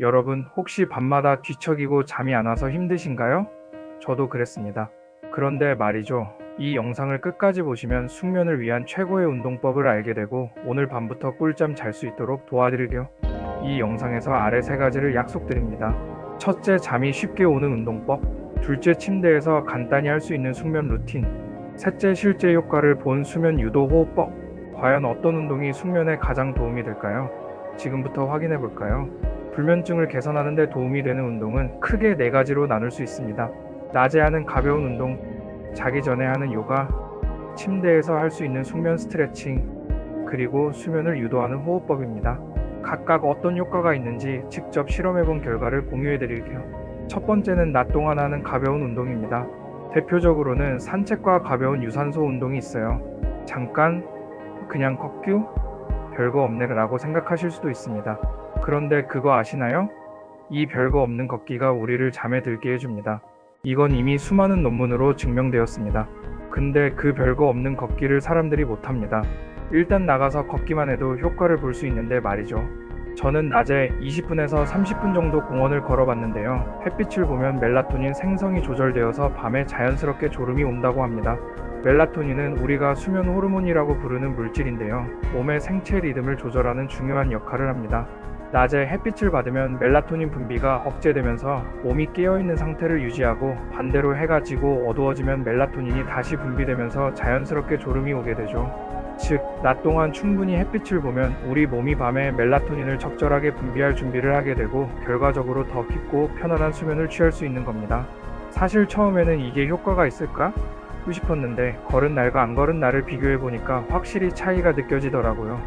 여러분, 혹시 밤마다 뒤척이고 잠이 안 와서 힘드신가요? 저도 그랬습니다. 그런데 말이죠. 이 영상을 끝까지 보시면 숙면을 위한 최고의 운동법을 알게 되고 오늘 밤부터 꿀잠 잘 수 있도록 도와드릴게요. 이 영상에서 아래 세 가지를 약속드립니다. 첫째, 잠이 쉽게 오는 운동법. 둘째, 침대에서 간단히 할 수 있는 숙면 루틴. 셋째, 실제 효과를 본 수면 유도 호흡법. 과연 어떤 운동이 숙면에 가장 도움이 될까요? 지금부터 확인해 볼까요? 불면증을 개선하는 데 도움이 되는 운동은 크게 네 가지로 나눌 수 있습니다. 낮에 하는 가벼운 운동, 자기 전에 하는 요가, 침대에서 할 수 있는 숙면 스트레칭, 그리고 수면을 유도하는 호흡법입니다. 각각 어떤 효과가 있는지 직접 실험해본 결과를 공유해 드릴게요. 첫 번째는 낮 동안 하는 가벼운 운동입니다. 대표적으로는 산책과 가벼운 유산소 운동이 있어요. 잠깐, 그냥 걷기? 별거 없네라고 생각하실 수도 있습니다. 그런데 그거 아시나요? 이 별거 없는 걷기가 우리를 잠에 들게 해줍니다. 이건 이미 수많은 논문으로 증명되었습니다. 근데 그 별거 없는 걷기를 사람들이 못합니다. 일단 나가서 걷기만 해도 효과를 볼 수 있는데 말이죠. 저는 낮에 20분에서 30분 정도 공원을 걸어봤는데요. 햇빛을 보면 멜라토닌 생성이 조절되어서 밤에 자연스럽게 졸음이 온다고 합니다. 멜라토닌은 우리가 수면 호르몬이라고 부르는 물질인데요. 몸의 생체 리듬을 조절하는 중요한 역할을 합니다. 낮에 햇빛을 받으면 멜라토닌 분비가 억제되면서 몸이 깨어있는 상태를 유지하고, 반대로 해가 지고 어두워지면 멜라토닌이 다시 분비되면서 자연스럽게 졸음이 오게 되죠. 즉, 낮 동안 충분히 햇빛을 보면 우리 몸이 밤에 멜라토닌을 적절하게 분비할 준비를 하게 되고, 결과적으로 더 깊고 편안한 수면을 취할 수 있는 겁니다. 사실 처음에는 이게 효과가 있을까? 싶었는데 걸은 날과 안 걸은 날을 비교해보니까 확실히 차이가 느껴지더라고요.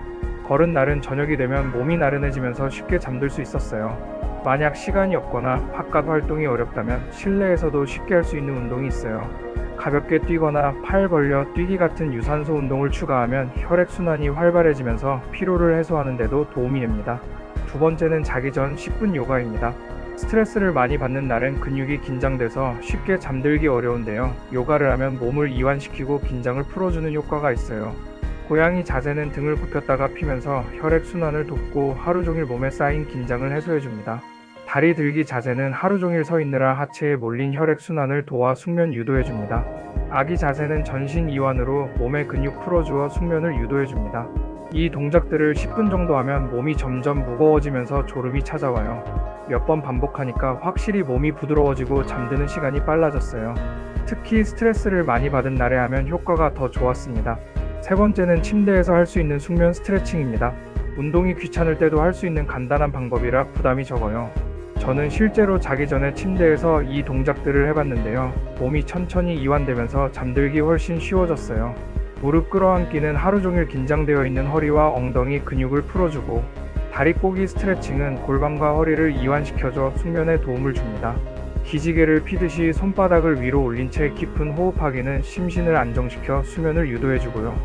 걸은 날은 저녁이 되면 몸이 나른해지면서 쉽게 잠들 수 있었어요. 만약 시간이 없거나 바깥 활동이 어렵다면 실내에서도 쉽게 할 수 있는 운동이 있어요. 가볍게 뛰거나 팔 벌려 뛰기 같은 유산소 운동을 추가하면 혈액순환이 활발해지면서 피로를 해소하는 데도 도움이 됩니다. 두 번째는 자기 전 10분 요가입니다. 스트레스를 많이 받는 날엔 근육이 긴장돼서 쉽게 잠들기 어려운데요. 요가를 하면 몸을 이완시키고 긴장을 풀어주는 효과가 있어요. 고양이 자세는 등을 굽혔다가 피면서 혈액순환을 돕고 하루 종일 몸에 쌓인 긴장을 해소해줍니다. 다리 들기 자세는 하루 종일 서 있느라 하체에 몰린 혈액순환을 도와 숙면 유도해줍니다. 아기 자세는 전신 이완으로 몸의 근육 풀어주어 숙면을 유도해줍니다. 이 동작들을 10분 정도 하면 몸이 점점 무거워지면서 졸음이 찾아와요. 몇 번 반복하니까 확실히 몸이 부드러워지고 잠드는 시간이 빨라졌어요. 특히 스트레스를 많이 받은 날에 하면 효과가 더 좋았습니다. 세 번째는 침대에서 할 수 있는 숙면 스트레칭입니다. 운동이 귀찮을 때도 할 수 있는 간단한 방법이라 부담이 적어요. 저는 실제로 자기 전에 침대에서 이 동작들을 해봤는데요. 몸이 천천히 이완되면서 잠들기 훨씬 쉬워졌어요. 무릎 끌어안기는 하루 종일 긴장되어 있는 허리와 엉덩이 근육을 풀어주고, 다리 꼬기 스트레칭은 골반과 허리를 이완시켜줘 숙면에 도움을 줍니다. 기지개를 피듯이 손바닥을 위로 올린 채 깊은 호흡하기는 심신을 안정시켜 수면을 유도해주고요.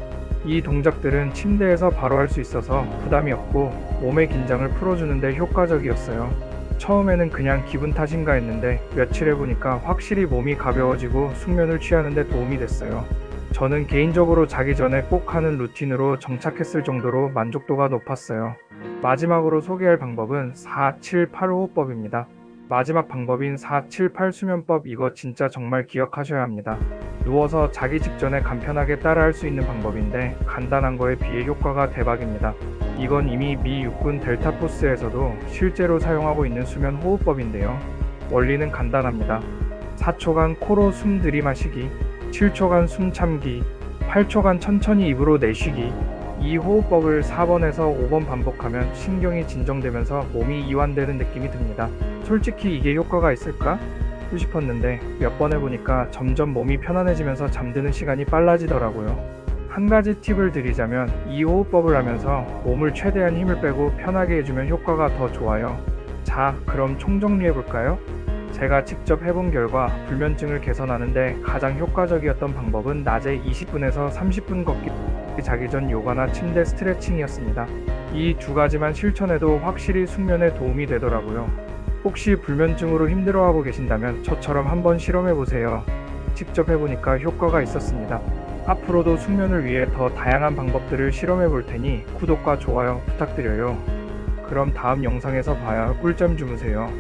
이 동작들은 침대에서 바로 할 수 있어서 부담이 없고 몸의 긴장을 풀어주는 데 효과적이었어요. 처음에는 그냥 기분 탓인가 했는데 며칠 해보니까 확실히 몸이 가벼워지고 숙면을 취하는 데 도움이 됐어요. 저는 개인적으로 자기 전에 꼭 하는 루틴으로 정착했을 정도로 만족도가 높았어요. 마지막으로 소개할 방법은 4-7-8 호흡법입니다. 마지막 방법인 4-7-8 수면법, 이거 진짜 정말 기억하셔야 합니다. 누워서 자기 직전에 간편하게 따라할 수 있는 방법인데 간단한 거에 비해 효과가 대박입니다. 이건 이미 미 육군 델타포스에서도 실제로 사용하고 있는 수면 호흡법인데요. 원리는 간단합니다. 4초간 코로 숨 들이마시기, 7초간 숨 참기, 8초간 천천히 입으로 내쉬기. 이 호흡법을 4번에서 5번 반복하면 신경이 진정되면서 몸이 이완되는 느낌이 듭니다. 솔직히 이게 효과가 있을까? 싶었는데 몇 번 해보니까 점점 몸이 편안해지면서 잠드는 시간이 빨라지더라고요. 한 가지 팁을 드리자면 이 호흡법을 하면서 몸을 최대한 힘을 빼고 편하게 해주면 효과가 더 좋아요. 자, 그럼 총정리해볼까요? 제가 직접 해본 결과 불면증을 개선하는데 가장 효과적이었던 방법은 낮에 20분에서 30분 걷기, 자기 전 요가나 침대 스트레칭이었습니다. 이 두 가지만 실천해도 확실히 숙면에 도움이 되더라고요. 혹시 불면증으로 힘들어하고 계신다면 저처럼 한번 실험해보세요. 직접 해보니까 효과가 있었습니다. 앞으로도 숙면을 위해 더 다양한 방법들을 실험해볼 테니 구독과 좋아요 부탁드려요. 그럼 다음 영상에서 봐요. 꿀잠 주무세요.